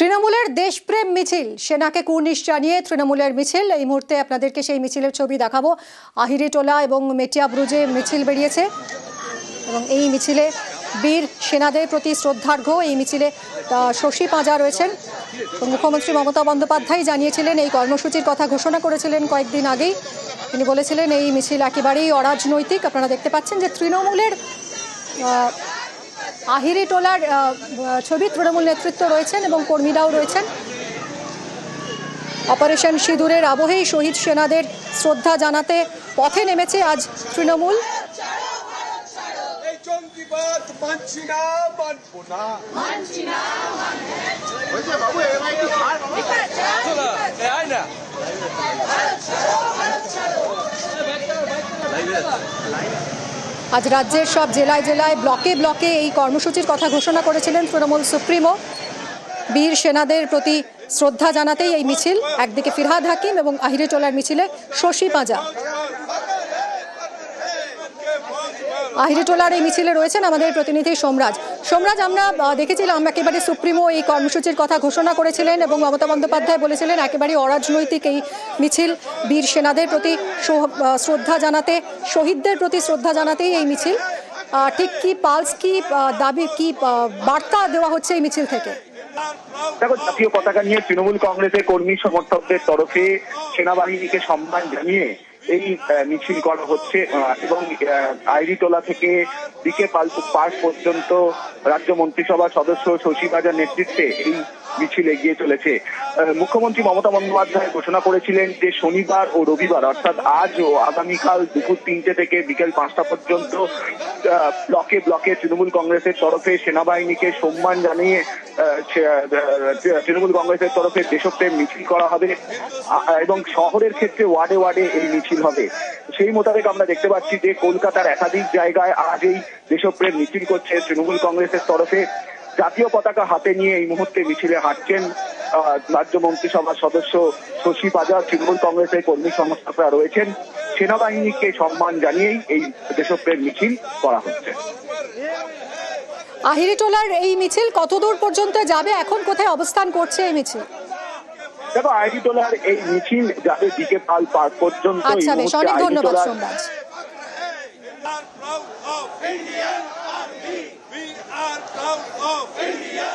তৃণমূলের দেশপ্রেম মিছিল, সেনাকে কুর্নিশ জানিয়ে তৃণমূলের মিছিল। এই মুহূর্তে আপনাদেরকে সেই মিছিলের ছবি দেখাবো। আহিরিটোলা এবং মেটিয়া ব্রুজে মিছিল বেরিয়েছে এবং এই মিছিলে বীর সেনাদের প্রতি শ্রদ্ধার্ঘ এই মিছিলে শশী পাঁজা রয়েছেন। মুখ্যমন্ত্রী মমতা বন্দ্যোপাধ্যায় জানিয়েছিলেন, এই কর্মসূচির কথা ঘোষণা করেছিলেন কয়েকদিন আগেই। তিনি বলেছিলেন এই মিছিল একেবারেই অরাজনৈতিক। আপনারা দেখতে পাচ্ছেন যে তৃণমূলের আহিরিটোলার ছবি, তৃণমূল নেতৃত্ব রয়েছেন এবং কর্মীরাও রয়েছেন। অপারেশন সিঁদুরের আবহেই শহীদ সেনাদের শ্রদ্ধা জানাতে পথে নেমেছে আজ তৃণমূল। আজ রাজ্যের সব জেলায় জেলায় ব্লকে ব্লকে এই কর্মসূচির কথা ঘোষণা করেছিলেন তৃণমূল সুপ্রিমো। বীর সেনাদের প্রতি শ্রদ্ধা জানাতেই এই মিছিল। একদিকে ফিরহাদ হাকিম এবং আহিরিটোলার মিছিলে শশী পাঁজা। আহিরিটোলার এই মিছিলে রয়েছেন আমাদের প্রতিনিধি সোমরাজ। সোমরাজ, আমরা দেখেছিলাম একেবারে সুপ্রিমো এই কর্মসূচির কথা ঘোষণা করেছিলেন এবং মমতা বন্দ্যোপাধ্যায় বলেছিলেন একেবারে অরাজনৈতিক এই মিছিল। বীর সেনাদের প্রতি শ্রদ্ধা জানাতে, শহীদদের প্রতি শ্রদ্ধা জানাতেই এই মিছিল। ঠিক কি পালস, কি দাবি, কি বার্তা দেওয়া হচ্ছে এই মিছিল থেকে? দেখো, জাতীয় পতাকা নিয়ে তৃণমূল কংগ্রেসের কর্মী সমর্থকদের তরফে সেনাবাহিনীকে সম্মান জানিয়ে এই মিছিল করা হচ্ছে এবং আহিরিটোলা থেকে বিকে পার্ক পর্যন্ত রাজ্য মন্ত্রিসভার সদস্য শশী পাঁজার নেতৃত্বে এই মিছিল এগিয়ে চলেছে। মুখ্যমন্ত্রী মমতা বন্দ্যোপাধ্যায় ঘোষণা করেছিলেন যে শনিবার ও রবিবার অর্থাৎ আজ ও আগামীকাল দুপুর 3টে থেকে বিকেল 5টা পর্যন্ত ব্লকে ব্লকে তৃণমূল কংগ্রেসের তরফে সেনাবাহিনীকে সম্মান জানিয়ে তৃণমূল কংগ্রেসের তরফে দেশপ্রেম মিছিল করা হবে এবং শহরের ক্ষেত্রে ওয়ার্ডে ওয়ার্ডে এই মিছিল হবে। সেই মোতাবেক আমরা দেখতে পাচ্ছি যে কলকাতার একাধিক জায়গায় আজ এই দেশপ্রেম মিছিল করছে তৃণমূল কংগ্রেসের তরফে। জাতীয় পতাকা হাতে নিয়ে এই মুহূর্তে মিছিলে হাঁটছেন রাজ্য মন্ত্রিসভার সদস্য শশী পাঁজা। তৃণমূল কংগ্রেসের কর্মী সমর্থকরা রয়েছেন। সেনাবাহিনীকে সম্মান জানিয়েই এই দেশপ্রেম মিছিল করা হচ্ছে। আহিরিটোলার এই মিছিল কতদূর পর্যন্ত যাবে? এখন কোথায় অবস্থান করছে এই মিছিল? দেখো, আহিরিটোলার এই মিছিল যাবে বিকে পার্ক পর্যন্ত। আচ্ছা, বেশ, অনেক ধন্যবাদ Somraj. We are proud of India.